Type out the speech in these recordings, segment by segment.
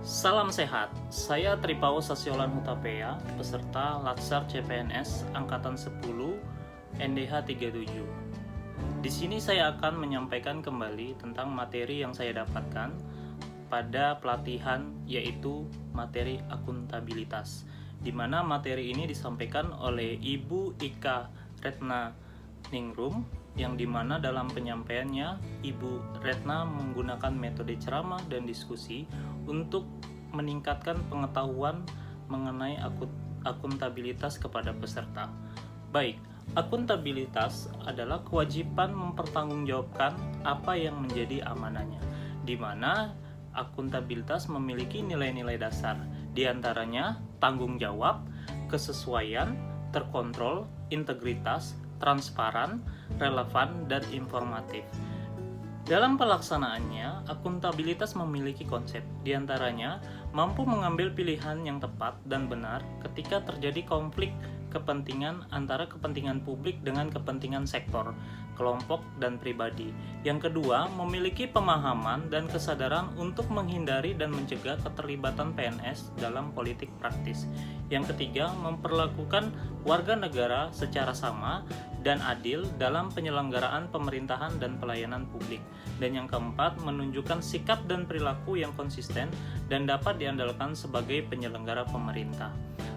Salam sehat, saya Tripao Sasyolan Hutapea, peserta Latsar CPNS Angkatan 10 NDH 37. Di sini saya akan menyampaikan kembali tentang materi yang saya dapatkan pada pelatihan, yaitu materi akuntabilitas, di mana materi ini disampaikan oleh Ibu Ika Retna Ningrum, yang dimana dalam penyampaiannya Ibu Retna menggunakan metode ceramah dan diskusi untuk meningkatkan pengetahuan mengenai akuntabilitas kepada peserta. Baik, akuntabilitas adalah kewajiban mempertanggungjawabkan apa yang menjadi amanahnya, di mana akuntabilitas memiliki nilai-nilai dasar, di antaranya tanggung jawab, kesesuaian, terkontrol, integritas, transparan, relevan, dan informatif. Dalam pelaksanaannya, akuntabilitas memiliki konsep, di antaranya mampu mengambil pilihan yang tepat dan benar ketika terjadi konflik kepentingan antara kepentingan publik dengan kepentingan sektor, kelompok, dan pribadi. Yang kedua, memiliki pemahaman dan kesadaran untuk menghindari dan mencegah keterlibatan PNS dalam politik praktis. Yang ketiga, memperlakukan warga negara secara sama dan adil dalam penyelenggaraan pemerintahan dan pelayanan publik. Dan yang keempat, menunjukkan sikap dan perilaku yang konsisten dan dapat diandalkan sebagai penyelenggara pemerintah.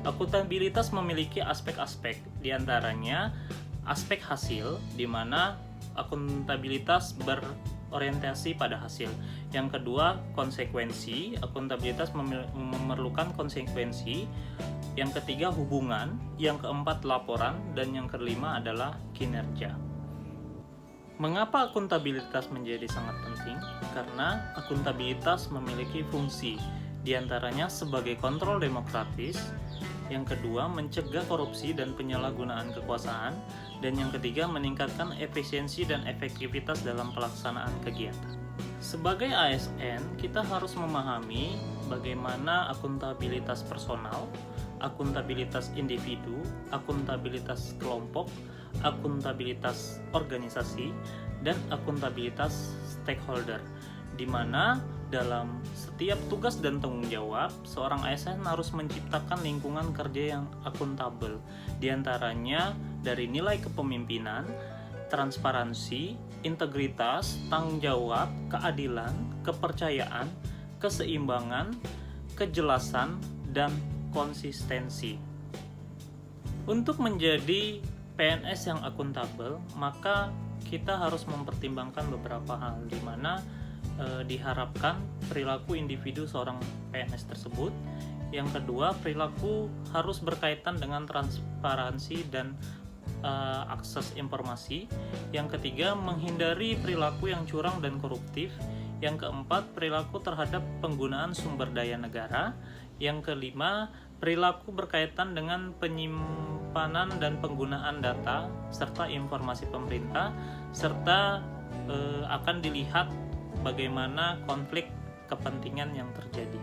Akuntabilitas memiliki aspek-aspek, di antaranya aspek hasil, di mana akuntabilitas berorientasi pada hasil. Yang kedua, konsekuensi. Akuntabilitas memerlukan konsekuensi. Yang ketiga, hubungan. Yang keempat, laporan. Dan yang kelima adalah kinerja. Mengapa akuntabilitas menjadi sangat penting? Karena akuntabilitas memiliki fungsi, di antaranya sebagai kontrol demokratis. Yang kedua, mencegah korupsi dan penyalahgunaan kekuasaan. Dan yang ketiga, meningkatkan efisiensi dan efektivitas dalam pelaksanaan kegiatan. Sebagai ASN, kita harus memahami bagaimana akuntabilitas personal, akuntabilitas individu, akuntabilitas kelompok, akuntabilitas organisasi, dan akuntabilitas stakeholder, di mana dalam setiap tugas dan tanggung jawab, seorang ASN harus menciptakan lingkungan kerja yang akuntabel, di antaranya dari nilai kepemimpinan, transparansi, integritas, tanggung jawab, keadilan, kepercayaan, keseimbangan, kejelasan, dan konsistensi. Untuk menjadi PNS yang akuntabel, maka kita harus mempertimbangkan beberapa hal, di mana diharapkan perilaku individu seorang PNS tersebut. Yang kedua, perilaku harus berkaitan dengan transparansi dan akses informasi. Yang ketiga, menghindari perilaku yang curang dan koruptif. Yang keempat, perilaku terhadap penggunaan sumber daya negara. Yang kelima, perilaku berkaitan dengan penyimpanan dan penggunaan data serta informasi pemerintah, serta akan dilihat bagaimana konflik kepentingan yang terjadi.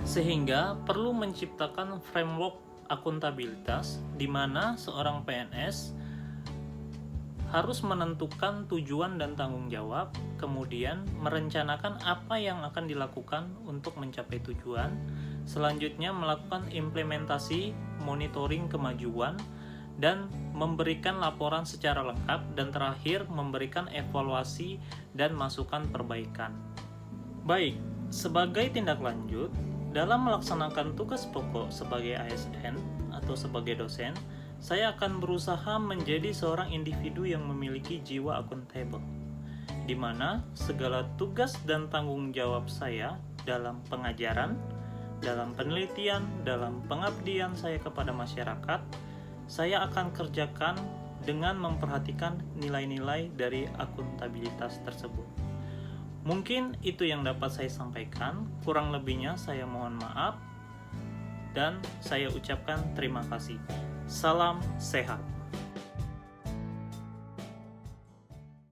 Sehingga perlu menciptakan framework akuntabilitas, di mana seorang PNS harus menentukan tujuan dan tanggung jawab, kemudian merencanakan apa yang akan dilakukan untuk mencapai tujuan, selanjutnya melakukan implementasi monitoring kemajuan, dan memberikan laporan secara lengkap, dan terakhir memberikan evaluasi dan masukan perbaikan. Baik, sebagai tindak lanjut, dalam melaksanakan tugas pokok sebagai ASN atau sebagai dosen, saya akan berusaha menjadi seorang individu yang memiliki jiwa akuntabel, di mana segala tugas dan tanggung jawab saya dalam pengajaran, dalam penelitian, dalam pengabdian saya kepada masyarakat, saya akan kerjakan dengan memperhatikan nilai-nilai dari akuntabilitas tersebut. Mungkin itu yang dapat saya sampaikan, kurang lebihnya saya mohon maaf, dan saya ucapkan terima kasih. Salam sehat.